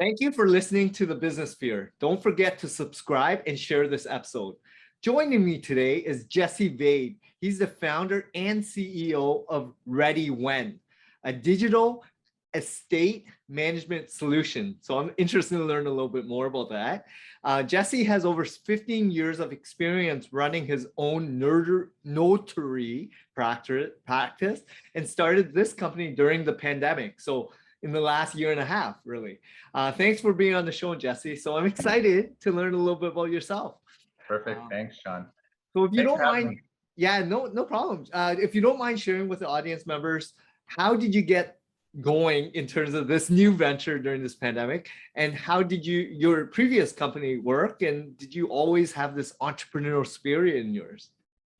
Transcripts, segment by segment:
Thank you for listening to The Business Sphere. Don't forget to subscribe and share this episode. Joining me today is Jessie Vaid. He's the founder and CEO of ReadyWhen, a digital estate management solution. So I'm interested to learn a little bit more about that. Jessie has over 15 years of experience running his own notary practice and started this company during the pandemic. So in the last year and a half, really. Thanks for being on the show, Jessie. So I'm excited to learn a little bit about yourself. Perfect. Thanks, Sean. So if you Thanks don't for having mind, me. yeah, no problem. If you don't mind sharing with the audience members, how did you get going in terms of this new venture during this pandemic? And how did your previous company work? And did you always have this entrepreneurial spirit in yours?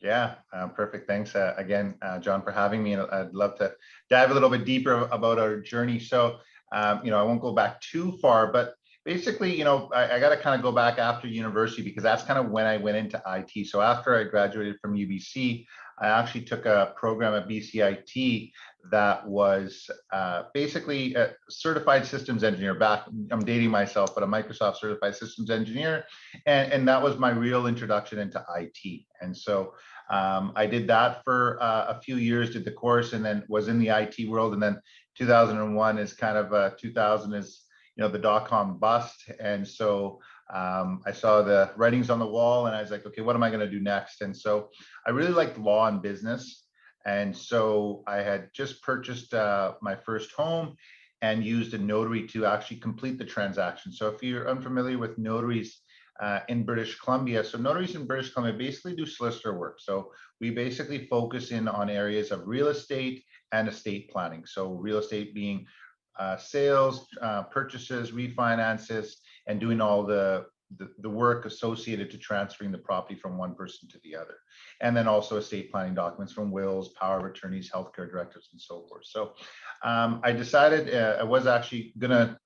Yeah, perfect. Thanks again, John, for having me. And I'd love to dive a little bit deeper about our journey. So, I won't go back too far, but basically, I got to kind of go back after university because that's kind of when I went into IT. So after I graduated from UBC, I actually took a program at BCIT that was basically a certified systems engineer. I'm dating myself, but a Microsoft certified systems engineer. And that was my real introduction into IT. And so I did that for a few years, did the course, and then was in the IT world. And then 2001 is kind of 2000 is, the dot-com bust. And so I saw the writings on the wall and I was like, okay, what am I going to do next? And so I really liked law and business. And so I had just purchased my first home and used a notary to actually complete the transaction. So if you're unfamiliar with notaries in British Columbia, so notaries in British Columbia basically do solicitor work. So we basically focus in on areas of real estate and estate planning. So real estate being sales, purchases, refinances, and doing all the work associated to transferring the property from one person to the other. And then also estate planning documents from wills, power of attorneys, healthcare directives, and so forth. So I decided I was actually gonna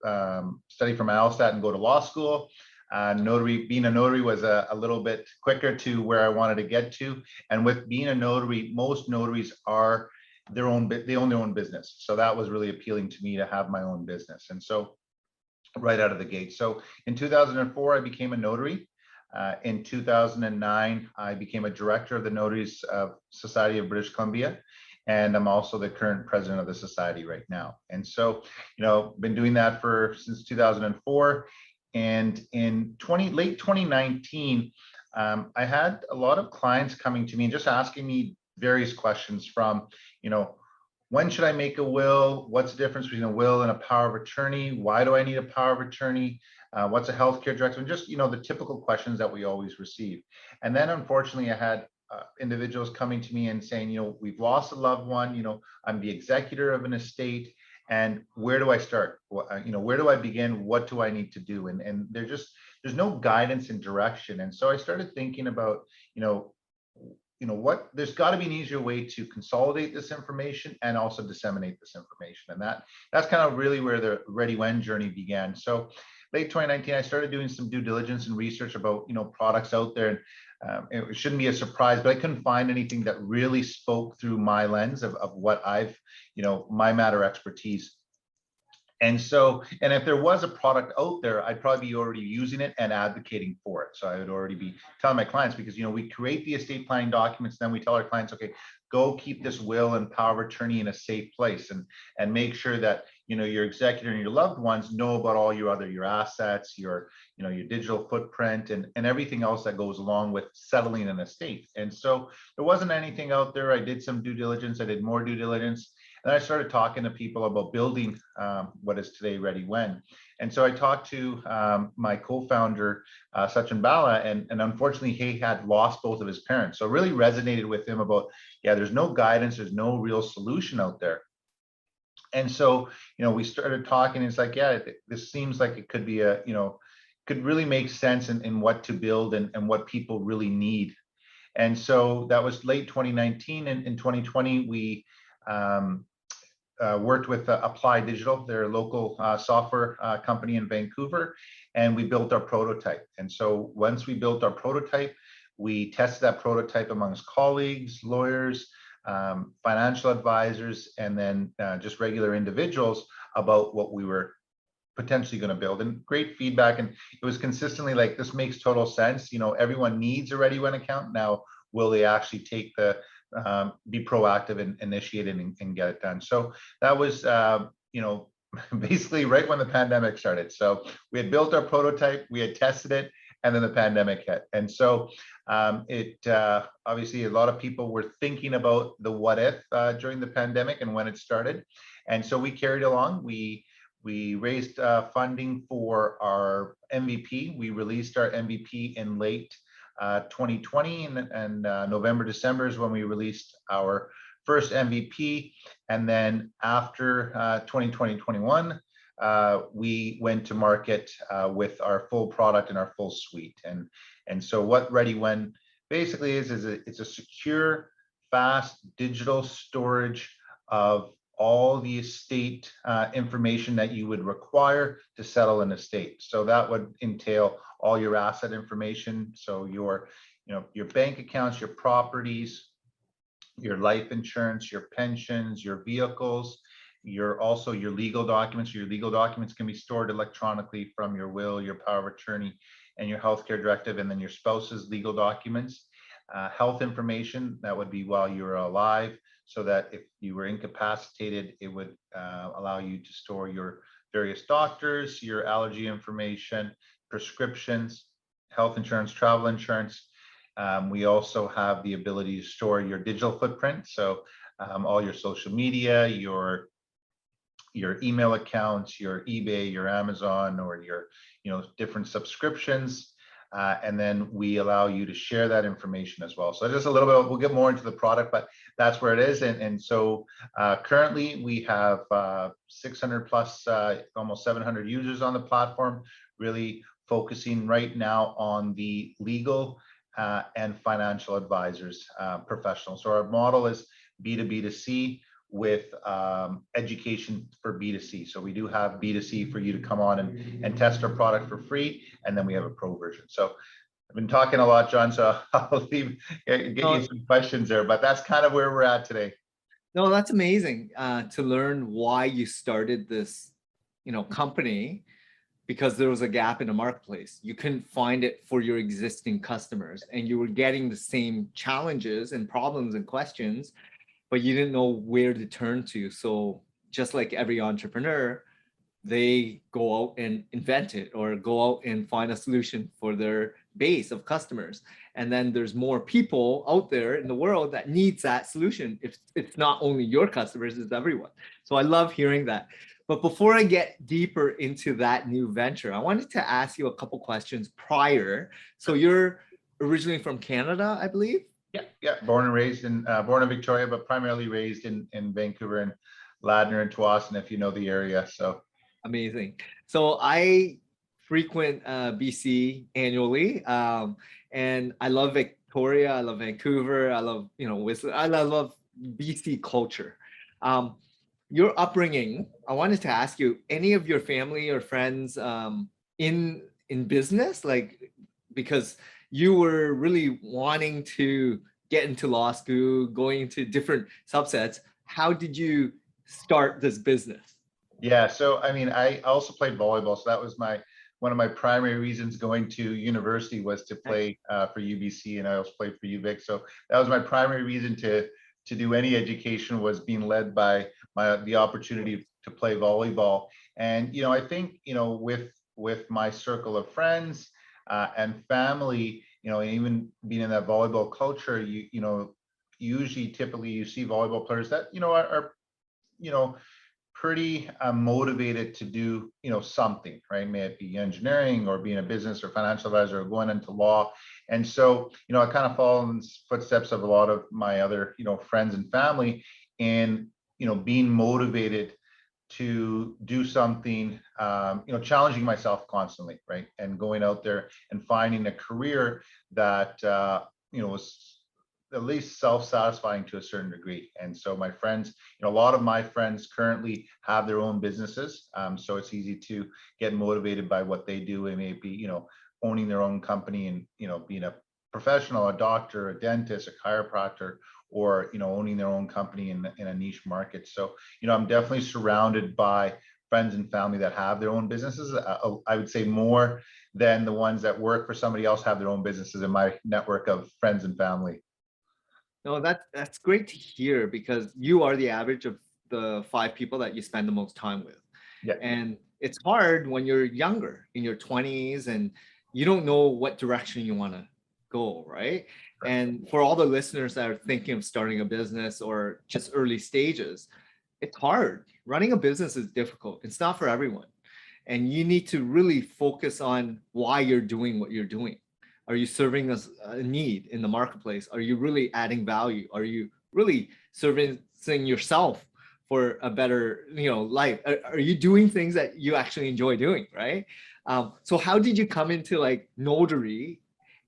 study for my LSAT and go to law school. Being a notary was a little bit quicker to where I wanted to get to. And with being a notary, most notaries are they own their own business. So that was really appealing to me to have my own business. And so right out of the gate. So in 2004, I became a notary. In 2009, I became a director of the Notaries Society of British Columbia. And I'm also the current president of the society right now. And so, been doing that since 2004. And in late 2019, I had a lot of clients coming to me and just asking me various questions from, when should I make a will? What's the difference between a will and a power of attorney? Why do I need a power of attorney? What's a healthcare directive? And just, the typical questions that we always receive. And then unfortunately, I had individuals coming to me and saying, we've lost a loved one, I'm the executor of an estate. And where do I start? Where do I begin? What do I need to do? And there's no guidance and direction. And so I started thinking about, there's got to be an easier way to consolidate this information and also disseminate this information. And that's kind of really where the ReadyWhen journey began. So late 2019, I started doing some due diligence and research about, products out there. And it shouldn't be a surprise, but I couldn't find anything that really spoke through my lens of what I've, my matter expertise. And so, and if there was a product out there, I'd probably be already using it and advocating for it. So I would already be telling my clients, because, we create the estate planning documents, then we tell our clients, okay, go keep this will and power of attorney in a safe place and make sure that, your executor and your loved ones know about all your assets, your digital footprint and everything else that goes along with settling an estate. And so there wasn't anything out there. I did some due diligence. I did more due diligence. And I started talking to people about building what is today ReadyWhen. And so I talked to my co-founder, Sachin Bala, and unfortunately he had lost both of his parents. So it really resonated with him about, there's no guidance, there's no real solution out there. And so, we started talking, and it's like, this seems like it could be could really make sense in what to build and what people really need. And so that was late 2019. And in 2020, we worked with Apply Digital, their local software company in Vancouver, and we built our prototype. And so once we built our prototype, we tested that prototype amongst colleagues, lawyers, financial advisors, and then just regular individuals about what we were potentially going to build, and great feedback. And it was consistently like, this makes total sense. Everyone needs a ReadyWhen account. Now, will they actually take the, be proactive and initiate it and get it done? So that was, basically right when the pandemic started. So we had built our prototype, we had tested it, and then the pandemic hit. And so obviously a lot of people were thinking about the what if during the pandemic and when it started. And so we carried along. We raised funding for our MVP. We released our MVP in late 2020, and November, December is when we released our first MVP. And then after 2020-21, we went to market with our full product and our full suite. And so what ReadyWhen basically is it's a secure, fast digital storage of all the estate information that you would require to settle an estate. So that would entail all your asset information. So your bank accounts, your properties, your life insurance, your pensions, your vehicles, also your legal documents. Your legal documents can be stored electronically from your will, your power of attorney, and your healthcare directive, and then your spouse's legal documents. Health information, that would be while you were alive, so that if you were incapacitated, it would allow you to store your various doctors, your allergy information, prescriptions, health insurance, travel insurance. We also have the ability to store your digital footprint. So all your social media, your email accounts, your eBay, your Amazon, or your different subscriptions. And then we allow you to share that information as well. So just a little bit, we'll get more into the product, but that's where it is. And so currently we have 600 plus, almost 700 users on the platform, really focusing right now on the legal and financial advisors, professionals. So our model is B2B2C with education for B2C. So we do have B2C for you to come on and test our product for free, and then we have a pro version. So I've been talking a lot, John, so I'll get you some questions there, but that's kind of where we're at today. No, that's amazing to learn why you started this, company, because there was a gap in the marketplace. You couldn't find it for your existing customers, and you were getting the same challenges and problems and questions, but you didn't know where to turn to. So just like every entrepreneur, they go out and invent it or go out and find a solution for their base of customers. And then there's more people out there in the world that needs that solution. If it's not only your customers, it's everyone. So I love hearing that. But before I get deeper into that new venture, I wanted to ask you a couple questions prior. So you're originally from Canada, I believe? Yeah. Born and raised born in Victoria, but primarily raised in Vancouver and Ladner and Tsawwassen, if you know the area. So amazing. So I frequent BC annually, and I love Victoria. I love Vancouver. I love Whistler. I love BC culture. Your upbringing, I wanted to ask you, any of your family or friends in business, like, because you were really wanting to get into law school, going into different subsets. How did you start this business? Yeah, so I mean, I also played volleyball, so that was one of my primary reasons going to university was to play for UBC, and I also played for UVic. So that was my primary reason to do any education, was being led by the opportunity to play volleyball. And I think with my circle of friends and family, even being in that volleyball culture, usually typically you see volleyball players that are pretty motivated to do something, right? May it be engineering or being a business or financial advisor or going into law. And so I kind of follow in the footsteps of a lot of my other friends and family in being motivated to do something, challenging myself constantly, right? And going out there and finding a career that was at least self-satisfying to a certain degree. And so my friends, a lot of my friends currently have their own businesses. So it's easy to get motivated by what they do. It may be, owning their own company and, being a professional, a doctor, a dentist, a chiropractor, or, owning their own company in a niche market. So, I'm definitely surrounded by friends and family that have their own businesses. I would say more than the ones that work for somebody else have their own businesses in my network of friends and family. No, that's great to hear, because you are the average of the 5 people that you spend the most time with. Yeah. And it's hard when you're younger, in your 20s, and you don't know what direction you want to go, right? Correct. And for all the listeners that are thinking of starting a business or just early stages, it's hard. Running a business is difficult. It's not for everyone. And you need to really focus on why you're doing what you're doing. Are you serving a need in the marketplace? Are you really adding value? Are you really servicing yourself for a better, life? Are you doing things that you actually enjoy doing, right? So how did you come into like notary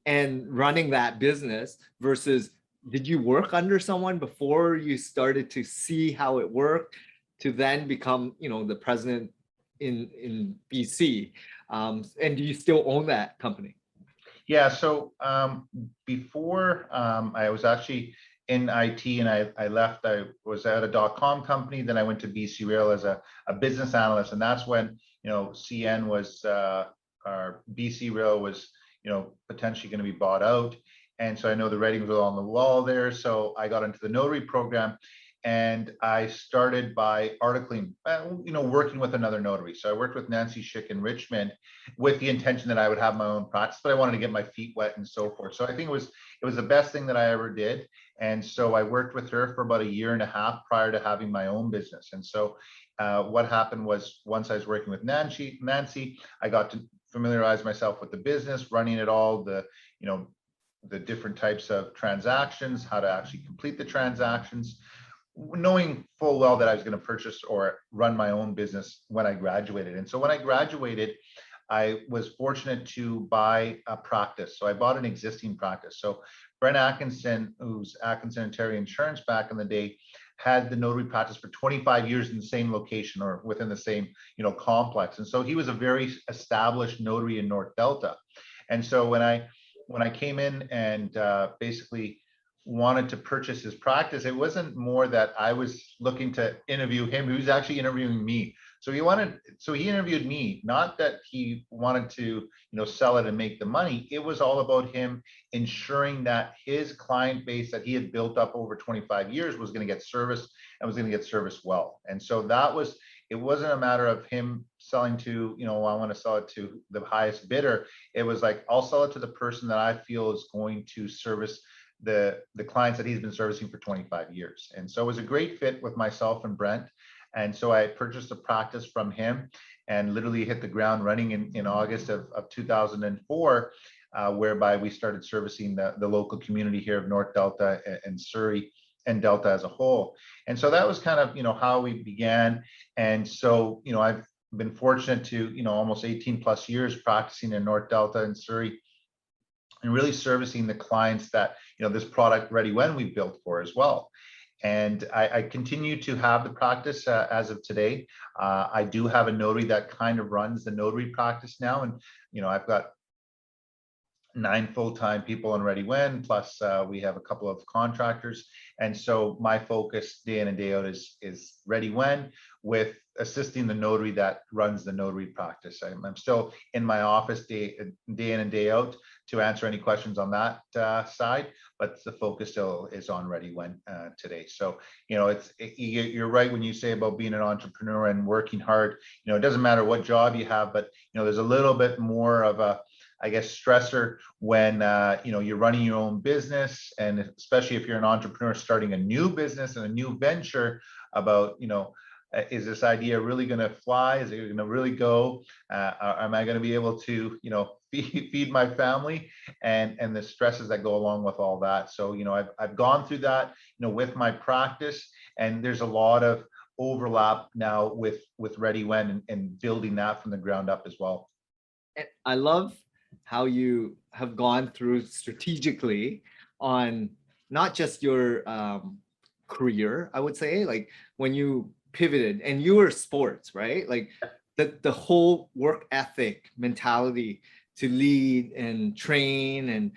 and running that business versus, did you work under someone before you started to see how it worked to then become, the president in BC? And do you still own that company? Yeah, so before I was actually in IT, and I left. I was at a .com company. Then I went to BC Rail as a business analyst, and that's when CN was our BC Rail was potentially going to be bought out, and so I know the writing was on the wall there. So I got into the notary program, and I started by articling, working with another notary. So I worked with Nancy Schick in Richmond with the intention that I would have my own practice, but I wanted to get my feet wet and so forth. So I think it was the best thing that I ever did. And so I worked with her for about a year and a half prior to having my own business. And so what happened was, once I was working with Nancy, I got to familiarize myself with the business, running it all, the different types of transactions, how to actually complete the transactions, knowing full well that I was going to purchase or run my own business when I graduated. And so when I graduated, I was fortunate to buy a practice. So I bought an existing practice. So Brent Atkinson, who's Atkinson and Terry Insurance back in the day, had the notary practice for 25 years in the same location or within the same, complex. And so he was a very established notary in North Delta. And so when I came in and basically wanted to purchase his practice, it wasn't more that I was looking to interview him. He was actually interviewing me. So he interviewed me, not that he wanted to, sell it and make the money. It was all about him ensuring that his client base that he had built up over 25 years was going to get service and was going to get service well. And so it wasn't a matter of him selling to, I want to sell it to the highest bidder. It was like, I'll sell it to the person that I feel is going to service the clients that he's been servicing for 25 years. And so it was a great fit with myself and Brent. And so I purchased a practice from him and literally hit the ground running in August of 2004, whereby we started servicing the local community here of North Delta and Surrey and Delta as a whole. And so that was kind of, how we began. And so, I've been fortunate to, almost 18 plus years practicing in North Delta and Surrey, and really servicing the clients that, this product ReadyWhen we built for as well. And I continue to have the practice as of today. I do have a notary that kind of runs the notary practice now. And, I've got 9 full-time people on ReadyWhen, plus we have a couple of contractors. And so my focus day in and day out is ReadyWhen, with assisting the notary that runs the notary practice. I'm still in my office day in and day out to answer any questions on that side, but the focus still is on ReadyWhen today. So, you're right when you say about being an entrepreneur and working hard. It doesn't matter what job you have, but there's a little bit more of a, I guess, stressor when you're running your own business, and especially if you're an entrepreneur starting a new business and a new venture, about is this idea really going to fly? Is it going to really go? Am I going to be able to feed my family, and the stresses that go along with all that? So I've gone through that with my practice, and there's a lot of overlap now with ReadyWhen and building that from the ground up as well. And I love how you have gone through strategically on not just your career, I would say, like when you pivoted and you were sports, right? Like the whole work ethic mentality to lead and train and,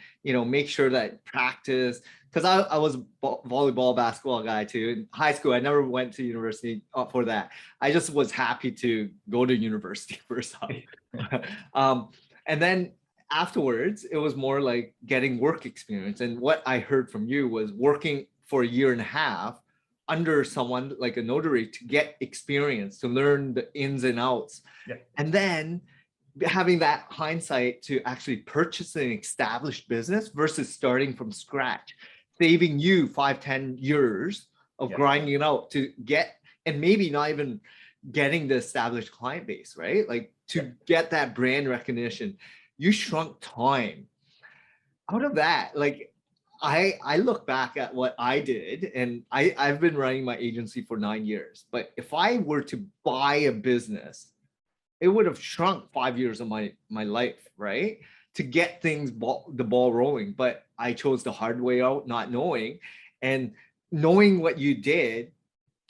make sure that practice, because I was volleyball, basketball guy too. In high school, I never went to university for that. I just was happy to go to university first off. And then afterwards, it was more like getting work experience. And what I heard from you was working for a year and a half under someone like a notary to get experience, to learn the ins and outs. Yeah. And then having that hindsight to actually purchase an established business versus starting from scratch, saving you 5-10 years of grinding it out to get, and maybe not even getting the established client base, right? Like to get that brand recognition. You shrunk time out of that. Like I look back at what I did, and I've been running my agency for 9 years, but if I were to buy a business, it would have shrunk 5 years of my life, right? To get things the ball rolling. But I chose the hard way out, not knowing. And knowing what you did,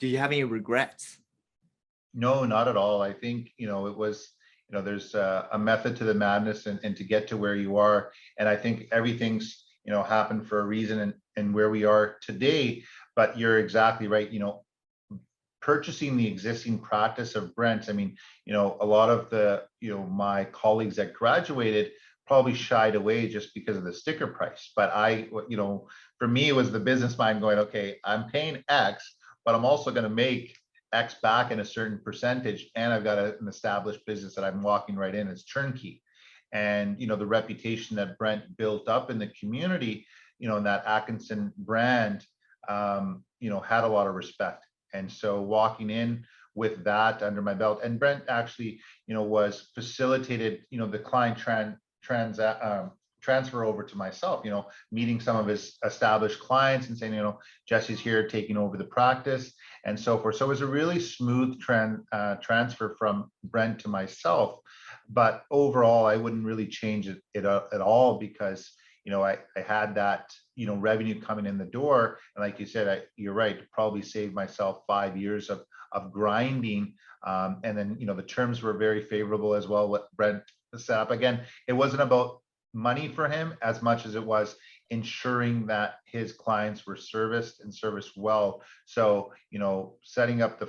do you have any regrets? No, not at all. I think, it was, there's a method to the madness, and to get to where you are. And I think everything's, happened for a reason, and where we are today. But you're exactly right. Purchasing the existing practice of Brent, I mean, a lot of the, my colleagues that graduated probably shied away just because of the sticker price. But for me, it was the business mind going, okay, I'm paying X, but I'm also going to make X back in a certain percentage. And I've got an established business that I'm walking right in. It's turnkey. And, the reputation that Brent built up in the community, and that Atkinson brand, had a lot of respect. And so walking in with that under my belt, and Brent actually, was facilitated, the client transfer over to myself, meeting some of his established clients and saying, Jessie's here taking over the practice and so forth. So it was a really smooth transfer from Brent to myself. But overall, I wouldn't really change it at all, because I had that, revenue coming in the door. And like you said, you're right, probably saved myself 5 years of grinding. And then, the terms were very favorable as well, what Brent set up. Again, it wasn't about money for him as much as it was ensuring that his clients were serviced and serviced well. So, setting up the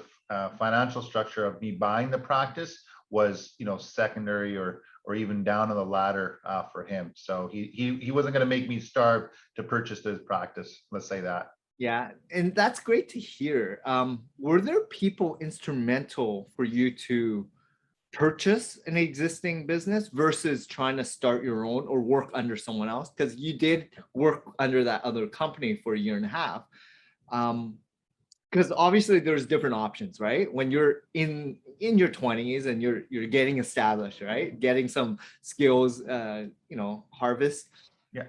financial structure of me buying the practice was, secondary or even down on the ladder for him. So he wasn't going to make me starve to purchase his practice. Let's say that. Yeah, and that's great to hear. Were there people instrumental for you to purchase an existing business versus trying to start your own or work under someone else? Because you did work under that other company for a year and a half. Because obviously there's different options, right? When you're in your 20s and you're getting established, right? Getting some skills, harvest. Yeah.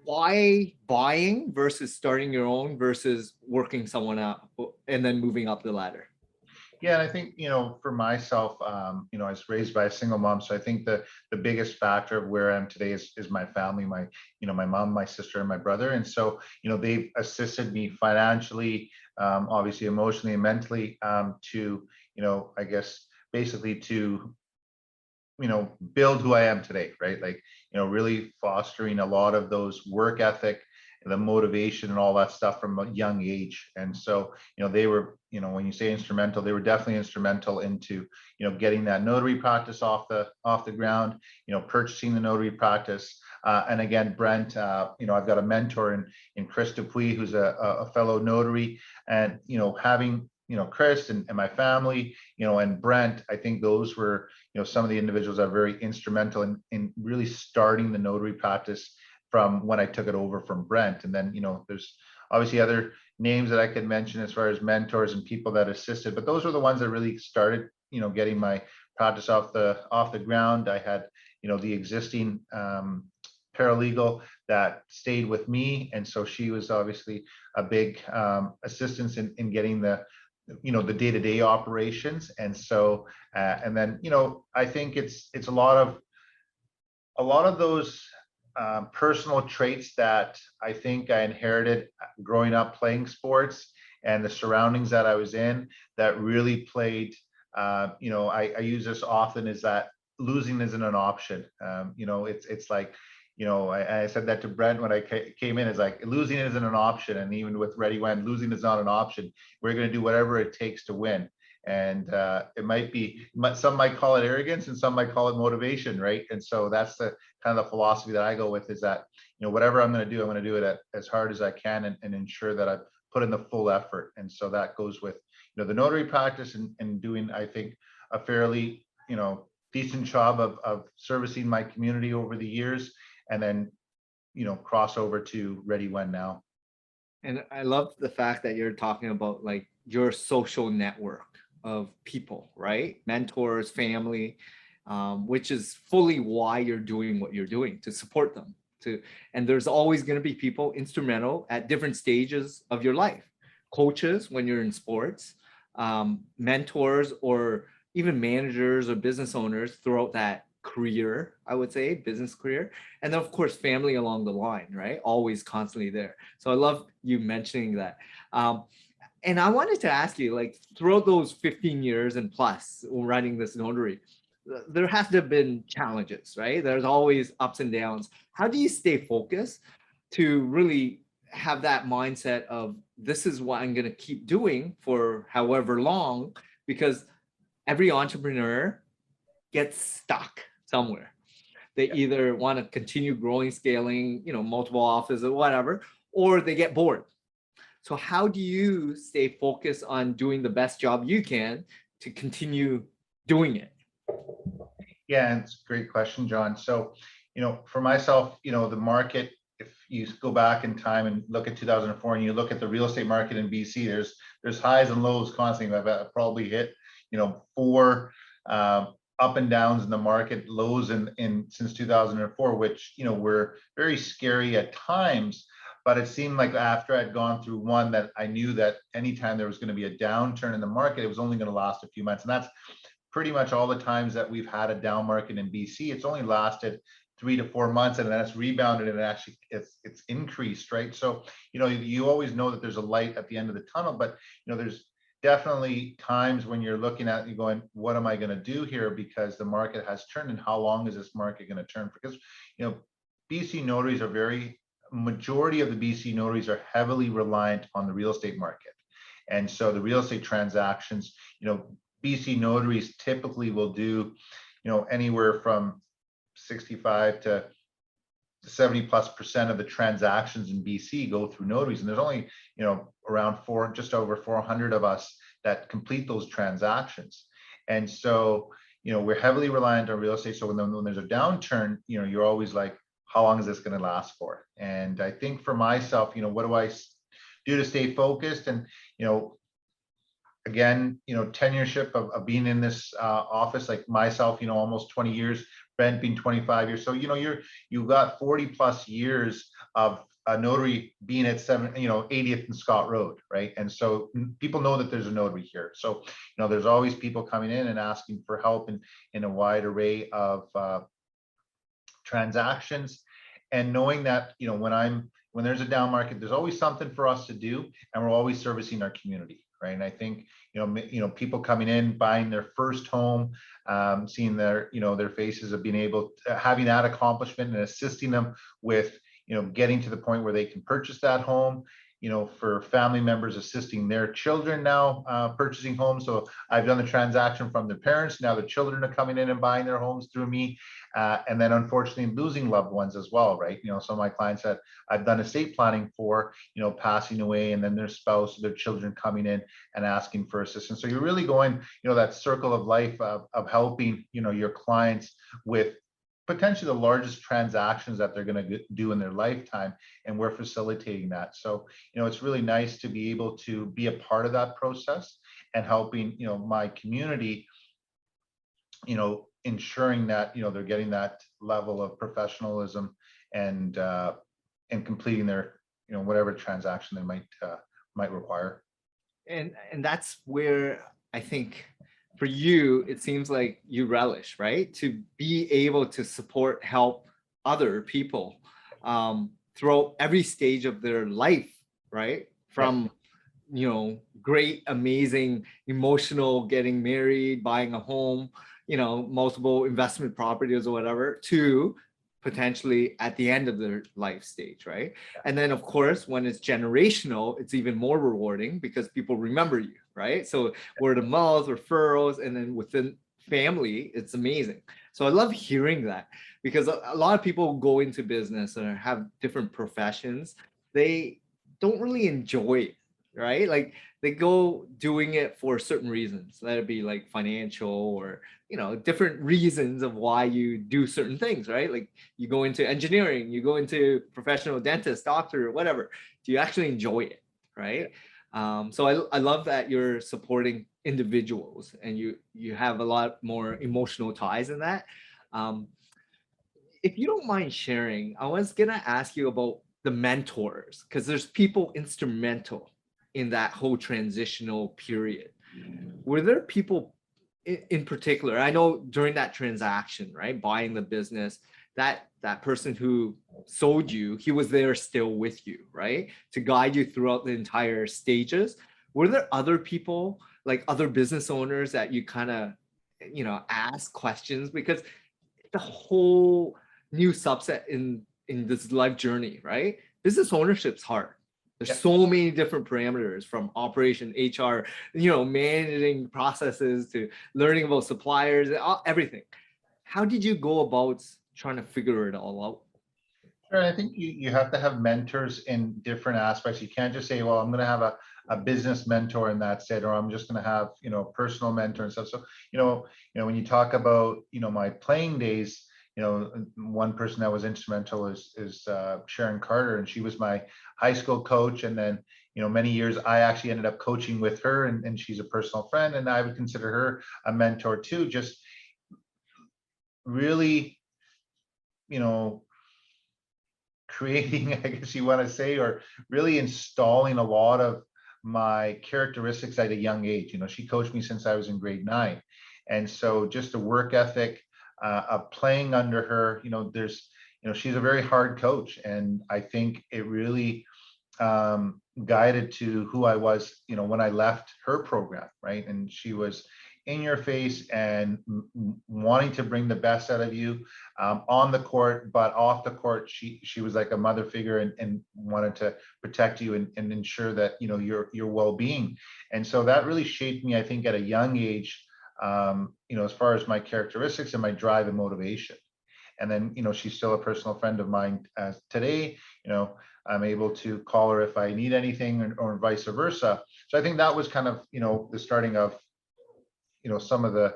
Why buying versus starting your own versus working someone out and then moving up the ladder? Yeah, and I think, for myself, I was raised by a single mom. So I think the biggest factor of where I am today is my family, my mom, my sister, and my brother. And so, they've assisted me financially, obviously emotionally and mentally, to, I guess, basically to, build who I am today, right? Like, really fostering a lot of those work ethic, the motivation and all that stuff from a young age. And so, they were, when you say instrumental, they were definitely instrumental into, getting that notary practice off the ground, purchasing the notary practice. And again, Brent, I've got a mentor in Chris Dupuis, who's a fellow notary, and, having, Chris and my family, and Brent, I think those were, some of the individuals that are very instrumental in really starting the notary practice from when I took it over from Brent. And then, there's obviously other names that I could mention as far as mentors and people that assisted, but those were the ones that really started, getting my practice off the ground. I had, the existing paralegal that stayed with me. And so she was obviously a big assistance in getting the day-to-day operations. And so, and then, I think it's a lot of those personal traits that I think I inherited growing up playing sports and the surroundings that I was in that really played, I use this often, is that losing isn't an option. It's like, I said that to Brent when I came in. It's like losing isn't an option, and even with ReadyWhen, losing is not an option. We're going to do whatever it takes to win. And it might be, some might call it arrogance, and some might call it motivation, right? And so that's the kind of the philosophy that I go with, is that whatever I'm going to do, I'm going to do it as hard as I can, and ensure that I put in the full effort. And so that goes with the notary practice, and doing, I think, a fairly decent job of servicing my community over the years, and then cross over to ReadyWhen now. And I love the fact that you're talking about like your social network of people, right? Mentors, family, which is fully why you're doing what you're doing, to support them. And there's always going to be people instrumental at different stages of your life. Coaches when you're in sports, mentors, or even managers or business owners throughout that career, I would say, business career. And then of course, family along the line, right? Always constantly there. So I love you mentioning that. And I wanted to ask you, like, throughout those 15 years and plus running this notary, there has to have been challenges, right? There's always ups and downs. How do you stay focused to really have that mindset of, this is what I'm going to keep doing for however long? Because every entrepreneur gets stuck somewhere. They either want to continue growing, scaling, multiple offices or whatever, or they get bored. So how do you stay focused on doing the best job you can to continue doing it? Yeah, it's a great question, John. So, for myself, the market, if you go back in time and look at 2004, and you look at the real estate market in BC, there's highs and lows constantly. I've probably hit, 4 up and downs in the market, lows in since 2004, which, were very scary at times. But it seemed like after I'd gone through one, that I knew that anytime there was going to be a downturn in the market, it was only going to last a few months. And that's pretty much all the times that we've had a down market in BC. It's only lasted 3 to 4 months, and then it's rebounded, and actually it's increased, right? So, you always know that there's a light at the end of the tunnel, but there's definitely times when you're looking at it, you're going, what am I going to do here? Because the market has turned, and how long is this market going to turn? Because BC notaries are majority of the BC notaries are heavily reliant on the real estate market. And so the real estate transactions, BC notaries typically will do, anywhere from 65 to 70+% of the transactions in BC go through notaries. And there's only, around just over 400 of us that complete those transactions. And so, we're heavily reliant on real estate. So when there's a downturn, you're always like, how long is this going to last for? And I think for myself, what do I do to stay focused? And, again, tenureship of being in this office, like myself, almost 20 years, Brent being 25 years. So, you've got 40+ years of a notary being at 80th and Scott Road, right? And so people know that there's a notary here. So, there's always people coming in and asking for help in a wide array of transactions, and knowing that when there's a down market, there's always something for us to do, and we're always servicing our community, right? And I think people coming in, buying their first home, seeing their faces of being able to, having that accomplishment, and assisting them with getting to the point where they can purchase that home. For family members, assisting their children now purchasing homes. So I've done the transaction from the parents. Now the children are coming in and buying their homes through me. And then unfortunately losing loved ones as well, right? Some of my clients that I've done estate planning for, passing away, and then their spouse, their children coming in and asking for assistance. So you're really going, that circle of life of helping, your clients with potentially the largest transactions that they're going to do in their lifetime, and we're facilitating that. So, it's really nice to be able to be a part of that process and helping, my community, ensuring that, they're getting that level of professionalism and completing their, whatever transaction they might require. And that's where I think, for you, it seems like you relish, right? To be able to support, help other people throughout every stage of their life, right? From, great, amazing, emotional, getting married, buying a home, multiple investment properties or whatever, to potentially at the end of their life stage, right? And then of course, when it's generational, it's even more rewarding because people remember you, right? So word of mouth, referrals, and then within family, it's amazing. So I love hearing that, because a lot of people go into business or have different professions, they don't really enjoy it, right? Like they go doing it for certain reasons, let it be like financial or different reasons of why you do certain things, right? Like you go into engineering, you go into professional dentist, doctor, whatever. Do you actually enjoy it, right? So I love that you're supporting individuals and you have a lot more emotional ties in that. Um, if you don't mind sharing, I was gonna ask you about the mentors, because there's people instrumental in that whole transitional period. Were there people in particular? I know during that transaction, right, buying the business, that person who sold you, he was there still with you, right, to guide you throughout the entire stages. Were there other people, like other business owners, that you kind of ask questions, because the whole new subset in this life journey, right? Business ownership's hard. There's so many different parameters, from operation, HR, managing processes, to learning about suppliers, everything. How did you go about trying to figure it all out? Sure, I think you have to have mentors in different aspects. You can't just say, well, I'm going to have a business mentor and that's it, or I'm just going to have, personal mentor and stuff. So, when you talk about, my playing days, one person that was instrumental is Sharon Carter, and she was my high school coach. And then, many years I actually ended up coaching with her, and she's a personal friend, and I would consider her a mentor too. Just really, creating, I guess you want to say, or really installing a lot of my characteristics at a young age. She coached me since I was in grade 9. And so just the work ethic of playing under her, she's a very hard coach. And I think it really guided to who I was, when I left her program, right? And she was in your face and wanting to bring the best out of you on the court, but off the court, she was like a mother figure, and wanted to protect you and ensure that your well-being. And so that really shaped me, I think, at a young age, as far as my characteristics and my drive and motivation. And then, she's still a personal friend of mine today. I'm able to call her if I need anything, or vice versa. So I think that was kind of, the starting of, some of the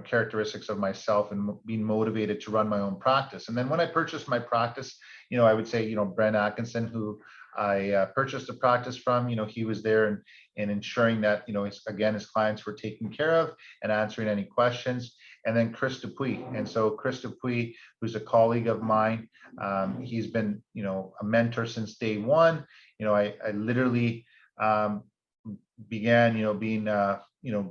characteristics of myself, and being motivated to run my own practice. And then when I purchased my practice, I would say, Brent Atkinson, who I purchased the practice from, he was there and ensuring that, his clients were taken care of and answering any questions. And then Chris Dupuis. And so Chris Dupuis, who's a colleague of mine, he's been, a mentor since day one. I literally began, being,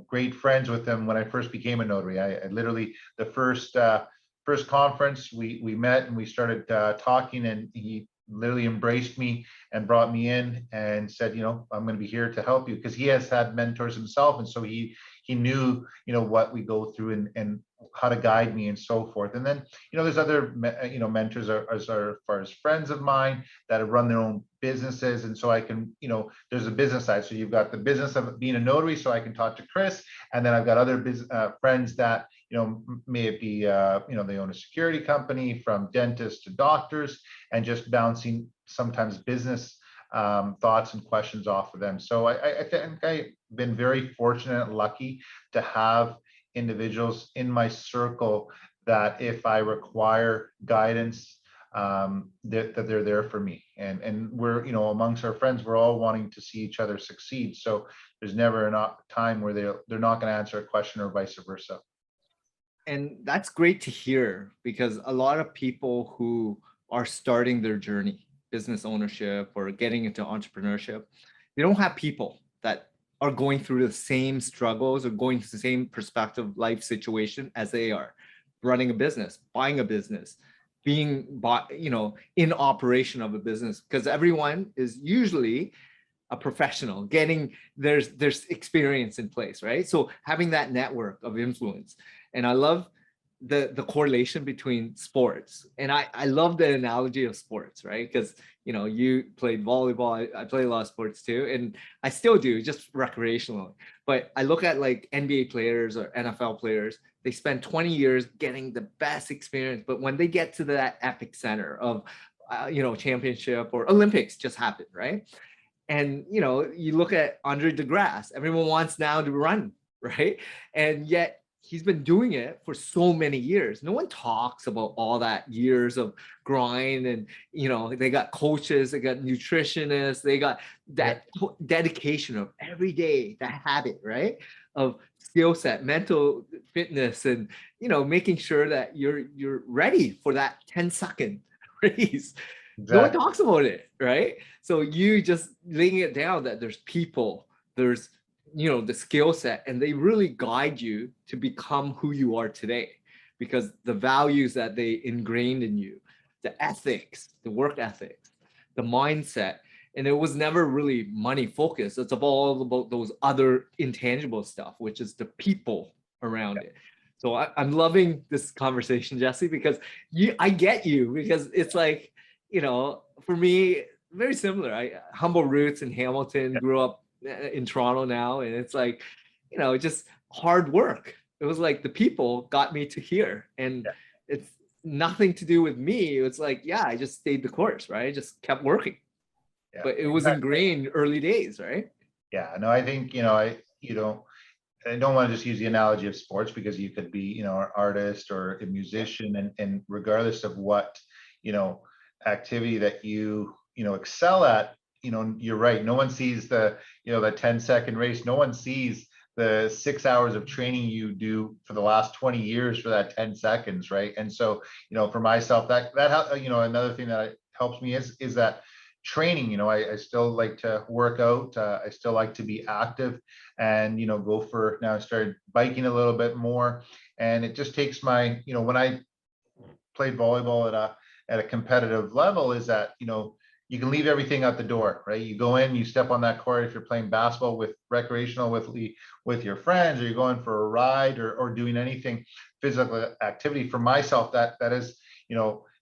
great friends with him when I first became a notary. I literally, the first conference we met and we started talking, and he literally embraced me and brought me in and said, I'm going to be here to help you, because he has had mentors himself. And so he knew, what we go through and how to guide me and so forth. And then, there's other, mentors as far as friends of mine that have run their own businesses. And so I can, there's a business side. So you've got the business of being a notary. So I can talk to Chris. And then I've got other friends that, may it be, they own a security company, from dentists to doctors, and just bouncing sometimes business thoughts and questions off of them. So I think I've been very fortunate and lucky to have individuals in my circle that, if I require guidance, that they're there for me. And we're, amongst our friends, we're all wanting to see each other succeed. So there's never a time where they're not going to answer a question, or vice versa. And that's great to hear, because a lot of people who are starting their journey, business ownership or getting into entrepreneurship, they don't have people that are going through the same struggles or going through the same perspective life situation as they are. Running a business, buying a business, being in operation of a business, because everyone is usually a professional, getting there's experience in place, right? So having that network of influence. And I love the correlation between sports. And I love the analogy of sports, right? Because you played volleyball, I play a lot of sports too, and I still do, just recreationally. But I look at like NBA players or NFL players, they spend 20 years getting the best experience, but when they get to that epic center of championship or Olympics just happened, right? And you look at Andre DeGrasse, everyone wants now to run, right? And yet he's been doing it for so many years. No one talks about all that years of grind, and they got coaches, they got nutritionists, they got that dedication of every day, that habit, right? Of skill set, mental fitness, and making sure that you're ready for that 10-second race. No one talks about it, right? So you just laying it down that there's people, there's the skill set, and they really guide you to become who you are today, because the values that they ingrained in you, the ethics, the work ethics, the mindset, and it was never really money focused. It's all about those other intangible stuff, which is the people around it. So I'm loving this conversation, Jesse, because I get you, because it's like, for me, very similar. I humble roots in Hamilton, grew up in Toronto now, and it's like, just hard work. It was like the people got me to here, and it's nothing to do with me. It's like, I just stayed the course, right? I just kept working. But it was ingrained early days, right? Yeah, no, I think, I don't want to just use the analogy of sports, because you could be, an artist or a musician, and regardless of what, activity that you excel at, you're right. No one sees the 10-second race. No one sees the 6 hours of training you do for the last 20 years for that 10 seconds, right? And so, for myself, that another thing that helps me is that training. I still like to work out. I still like to be active, and go for, now I started biking a little bit more, and it just takes my, when I played volleyball at a competitive level, is that you can leave everything at the door, right? You go in, you step on that court. If you're playing basketball with recreational with your friends, or you're going for a ride, or doing anything physical activity, for myself, that is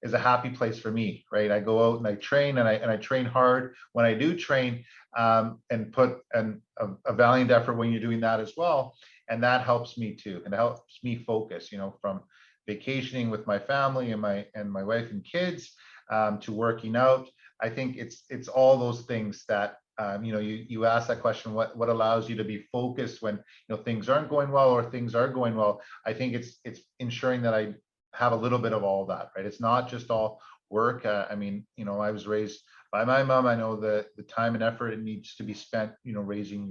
is a happy place for me, right? I go out and I train, and I train hard when I do train, and put a valiant effort when you're doing that as well, and that helps me too, and it helps me focus, from vacationing with my family and my wife and kids, to working out. I think it's all those things that, you ask that question, what allows you to be focused when things aren't going well or things are going well. I think it's ensuring that I have a little bit of all that, right? It's not just all work. I was raised by my mom. I know the time and effort it needs to be spent, raising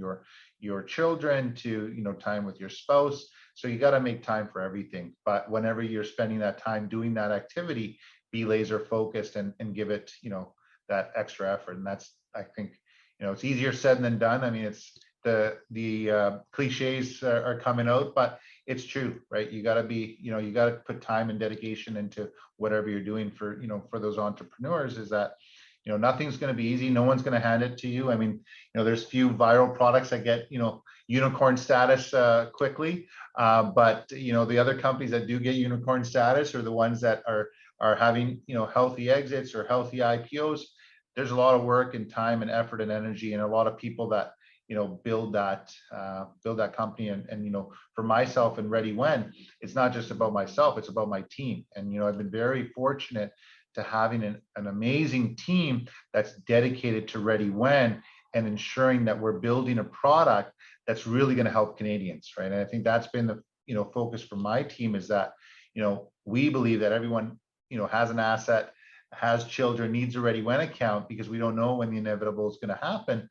your children, to time with your spouse. So you got to make time for everything. But whenever you're spending that time doing that activity, be laser focused, and give it, that extra effort. And that's, I think, it's easier said than done. I mean, it's the cliches are coming out, but it's true, right? You got to be, you got to put time and dedication into whatever you're doing for, for those entrepreneurs, is that, nothing's going to be easy. No one's going to hand it to you. I mean, there's few viral products that get, unicorn status quickly. But, the other companies that do get unicorn status are the ones that are having, healthy exits or healthy IPOs. There's a lot of work and time and effort and energy, and a lot of people that, build that company. And for myself and ReadyWhen, it's not just about myself, it's about my team. And, I've been very fortunate to having an amazing team that's dedicated to ReadyWhen, and ensuring that we're building a product that's really going to help Canadians, right? And I think that's been the, focus for my team, is that, we believe that everyone, has an asset, has children, needs a ReadyWhen account, because we don't know when the inevitable is going to happen.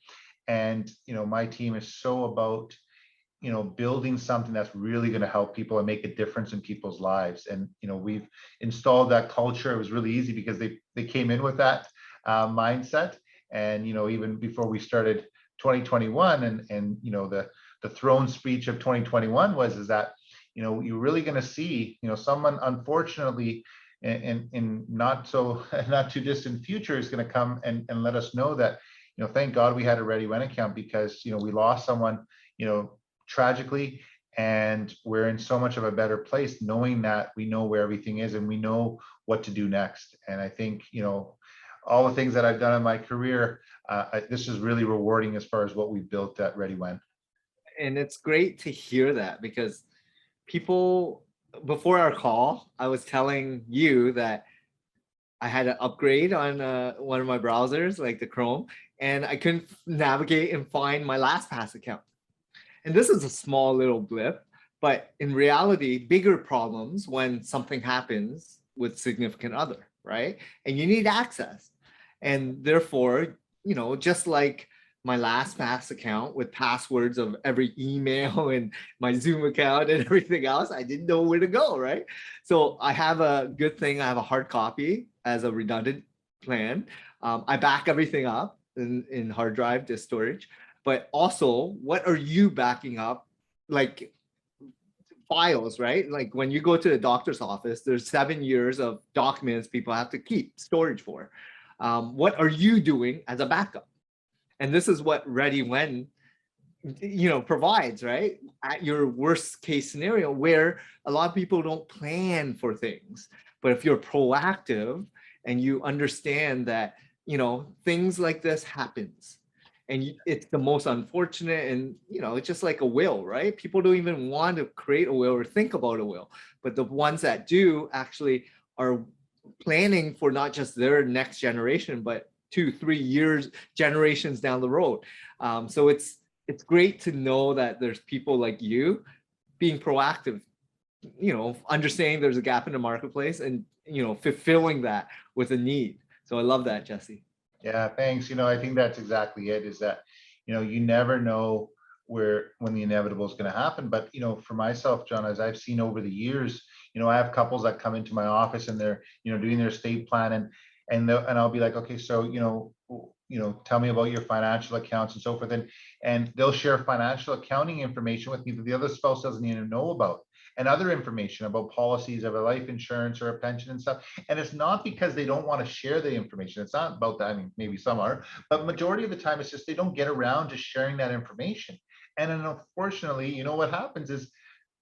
And, my team is so about, building something that's really going to help people and make a difference in people's lives. And, we've installed that culture. It was really easy because they came in with that mindset. And, even before we started 2021, and the throne speech of 2021 is that, you're really going to see, someone, unfortunately, in not too distant future, is going to come and let us know that, thank God we had a ReadyWhen account, because, we lost someone, tragically, and we're in so much of a better place knowing that we know where everything is and we know what to do next. And I think, all the things that I've done in my career, this is really rewarding as far as what we've built at ReadyWhen. And it's great to hear that, because people, before our call, I was telling you that I had an upgrade on one of my browsers, like the Chrome, and I couldn't navigate and find my LastPass account. And this is a small little blip, but in reality, bigger problems when something happens with significant other, right? And you need access. And therefore, just like my LastPass account with passwords of every email and my Zoom account and everything else, I didn't know where to go, right? So I have a good thing. I have a hard copy as a redundant plan. I back everything up in hard drive disk storage. But also, what are you backing up? Like files, right? Like when you go to the doctor's office, there's 7 years of documents people have to keep storage for. What are you doing as a backup? And this is what ReadyWhen, provides, right? At your worst case scenario, where a lot of people don't plan for things. But if you're proactive and you understand that, things like this happens, and it's the most unfortunate, and it's just like a will, right? People don't even want to create a will or think about a will, but the ones that do actually are planning for not just their next generation, but 2-3 years, generations down the road. So it's great to know that there's people like you being proactive, understanding there's a gap in the marketplace and fulfilling that with a need. So I love that, Jesse. Yeah, thanks. I think that's exactly it, is that, you never know when the inevitable is going to happen. But, for myself, John, as I've seen over the years, I have couples that come into my office and they're, doing their estate plan, and I'll be like, okay, so, tell me about your financial accounts and so forth. And they'll share financial accounting information with me that the other spouse doesn't even know about, and other information about policies of a life insurance or a pension and stuff. And it's not because they don't want to share the information. It's not about that. I mean, maybe some are, but majority of the time, it's just they don't get around to sharing that information. And then unfortunately, what happens is,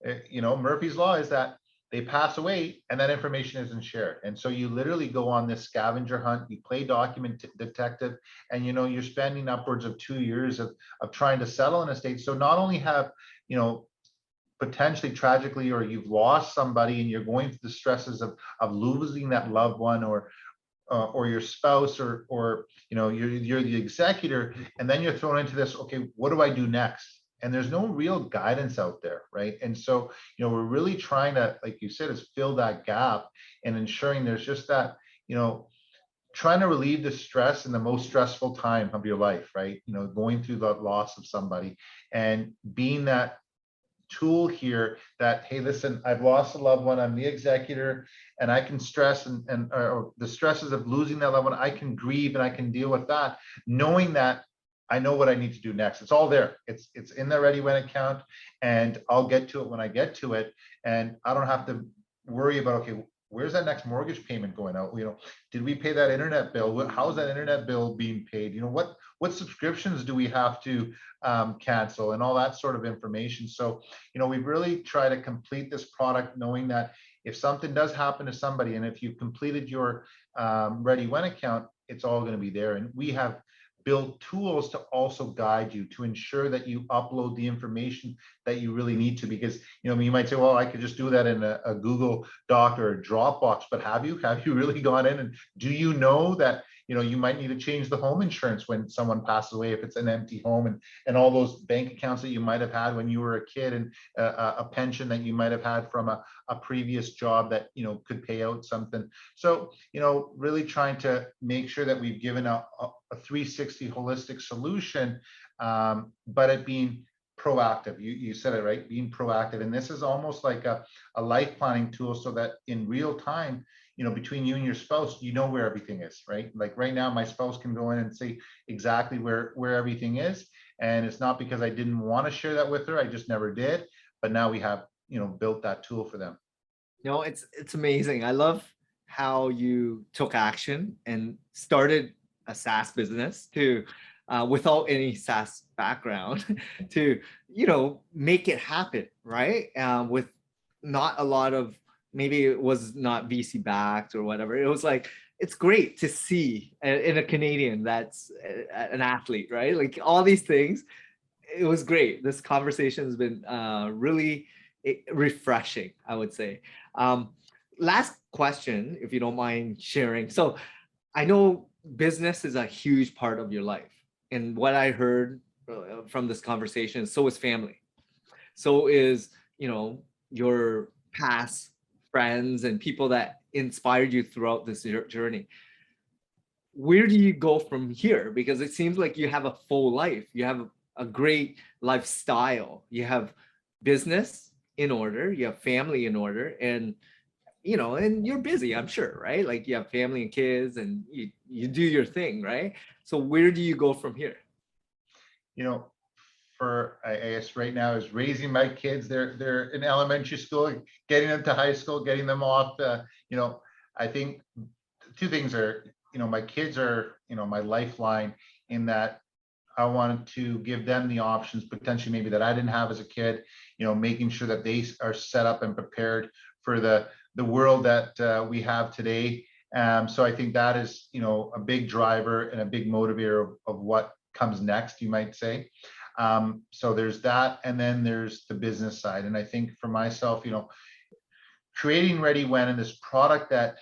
Murphy's Law is that they pass away and that information isn't shared. And so you literally go on this scavenger hunt, you play document detective, and you're spending upwards of 2 years of trying to settle an estate. So not only have, potentially tragically, or you've lost somebody and you're going through the stresses of losing that loved one, or your spouse, or you're the executor, and then you're thrown into this, okay, what do I do next? And there's no real guidance out there, right? And so, we're really trying to, like you said, is fill that gap and ensuring there's just that, trying to relieve the stress in the most stressful time of your life, right? Going through the loss of somebody, and being that tool here that, hey, listen, I've lost a loved one, I'm the executor, and I can stress and or the stresses of losing that loved one, I can grieve and I can deal with that, knowing that I know what I need to do next. It's all there. It's in the ReadyWhen account, and I'll get to it when I get to it. And I don't have to worry about, okay, where's that next mortgage payment going out? Did we pay that internet bill? How's that internet bill being paid? What subscriptions do we have to cancel, and all that sort of information. So, we've really tried to complete this product knowing that if something does happen to somebody, and if you've completed your ReadyWhen account, it's all going to be there. And we have build tools to also guide you to ensure that you upload the information that you really need to, because you might say, well, I could just do that in a Google Doc or a Dropbox, but have you really gone in, and do you know that you might need to change the home insurance when someone passes away, if it's an empty home, and all those bank accounts that you might have had when you were a kid, and a pension that you might have had from a previous job that could pay out something. So really trying to make sure that we've given a 360 holistic solution, but it being proactive. You said it right, being proactive. And this is almost like a life planning tool, so that in real time, between you and your spouse, where everything is, right? Like right now, my spouse can go in and say exactly where everything is. And it's not because I didn't want to share that with her, I just never did. But now we have, built that tool for them. It's amazing. I love how you took action and started a SaaS business to without any SaaS background to, you know, make it happen, right? With not a lot of, maybe it was not VC backed or whatever. It was like, it's great to see in a Canadian that's an athlete, right? Like all these things. It was great. This conversation has been really refreshing, I would say. Last question, if you don't mind sharing. So I know business is a huge part of your life. And what I heard from this conversation, so is family. So is, you know, your past friends and people that inspired you throughout this journey. Where do you go from here? Because it seems like you have a full life. You have a great lifestyle. You have business in order, you have family in order, and you know, and you're busy, I'm sure, right? Like you have family and kids and you do your thing, right? So where do you go from here? You know, for I guess right now is raising my kids. They're in elementary school, getting them to high school, getting them off. You know, I think two things are, you know, my kids are, you know, my lifeline in that I wanted to give them the options potentially maybe that I didn't have as a kid, you know, making sure that they are set up and prepared for the world that we have today. So I think that is, you know, a big driver and a big motivator of what comes next, you might say. So there's that, and then there's the business side. And I think for myself, you know, creating ReadyWhen and this product that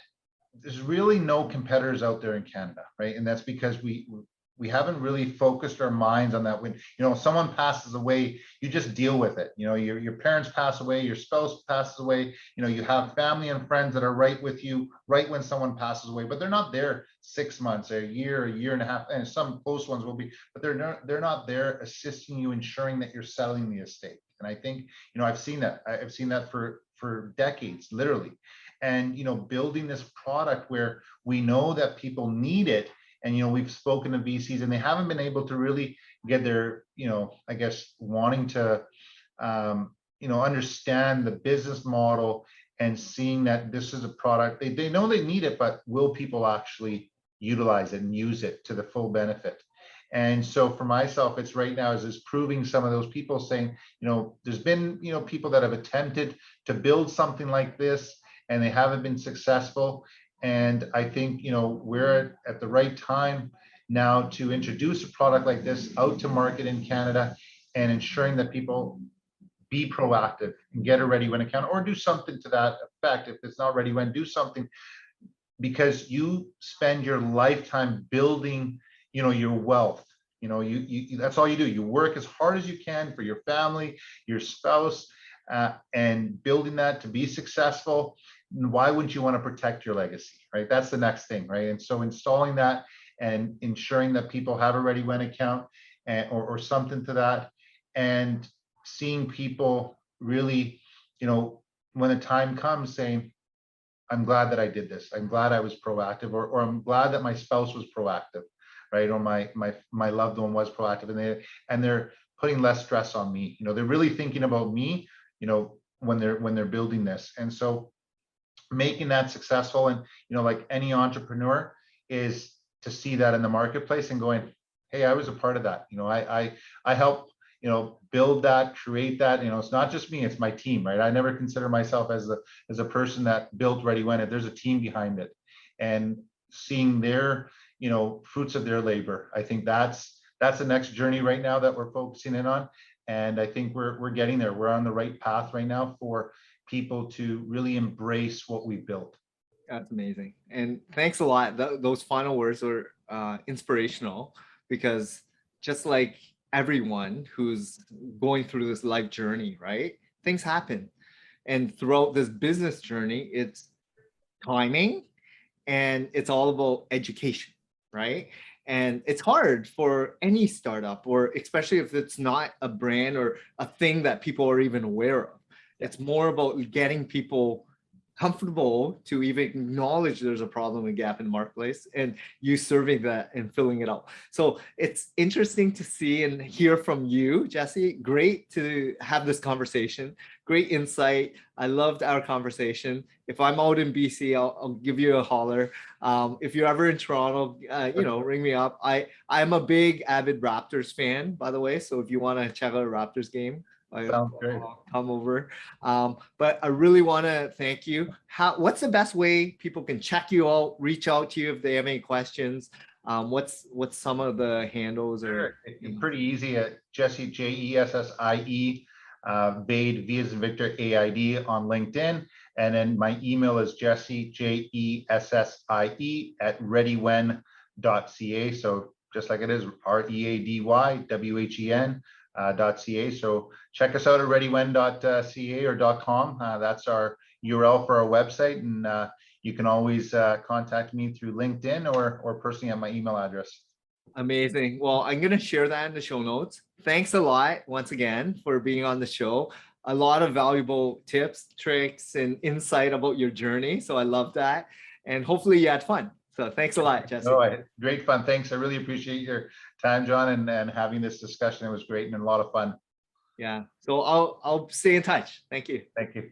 there's really no competitors out there in Canada, right? And that's because we haven't really focused our minds on that. When, you know, someone passes away, you just deal with it. You know, your parents pass away, your spouse passes away, you know, you have family and friends that are right with you right when someone passes away, but they're not there 6 months, a year and a half, and some close ones will be, but they're not there assisting you, ensuring that you're settling the estate. And I think, you know, I've seen that for decades, literally. And, you know, building this product where we know that people need it. And, you know, we've spoken to VCs and they haven't been able to really get their, you know, I guess, wanting to, you know, understand the business model and seeing that this is a product. They know they need it, but will people actually utilize it and use it to the full benefit? And so for myself, it's right now is proving some of those people saying, you know, there's been, you know, people that have attempted to build something like this and they haven't been successful. And I think, you know, we're at the right time now to introduce a product like this out to market in Canada and ensuring that people be proactive and get a ReadyWhen account or do something to that effect. If it's not ReadyWhen, do something, because you spend your lifetime building, you know, your wealth. You know, you that's all you do. You work as hard as you can for your family, your spouse, and building that to be successful. Why wouldn't you want to protect your legacy, right? That's the next thing, right? And so installing that and ensuring that people have a ReadyWhen account or something to that, and seeing people really, you know, when the time comes saying, I'm glad that I did this. I'm glad I was proactive, or I'm glad that my spouse was proactive, right? Or my loved one was proactive, and they're putting less stress on me. You know, they're really thinking about me, you know, when they're building this. And so making that successful, and, you know, like any entrepreneur, is to see that in the marketplace and going, hey, I was a part of that. You know, I helped, you know, build that, create that. You know, it's not just me, it's my team, right? I never consider myself as a person that built ReadyWhen. There's a team behind it, and seeing their, you know, fruits of their labor. I think that's the next journey right now that we're focusing in on. And I think we're getting there. We're on the right path right now for people to really embrace what we built. That's amazing. And thanks a lot. Those final words were inspirational, because just like everyone who's going through this life journey, right? Things happen. And throughout this business journey, it's timing and it's all about education, right? And it's hard for any startup, or especially if it's not a brand or a thing that people are even aware of. It's more about getting people comfortable to even acknowledge there's a problem and gap in the marketplace, and you serving that and filling it out. So it's interesting to see and hear from you, Jessie. Great to have this conversation. Great insight. I loved our conversation. If I'm out in BC, I'll give you a holler. If you're ever in Toronto, ring me up. I'm a big avid Raptors fan, by the way. So if you want to check out a Raptors game, Sounds great. I'll come over. But I really want to thank you. What's the best way people can check you out, reach out to you if they have any questions? What's some of the handles? Or It's pretty easy at Jessie, Jessie, Vaid, V as in Victor, AID on LinkedIn. And then my email is Jessie, Jessie at readywhen.ca. So just like it is, READYWHEN. .ca. So check us out at readywhen.ca or .com. That's our URL for our website, and you can always contact me through LinkedIn or personally at my email address. Amazing. Well, I'm going to share that in the show notes. Thanks a lot once again for being on the show. A lot of valuable tips, tricks, and insight about your journey. So I love that. And hopefully you had fun. So thanks a lot, Jessie. Oh, great fun. Thanks. I really appreciate your time, John, and having this discussion. It was great and a lot of fun. Yeah. So I'll stay in touch. Thank you. Thank you.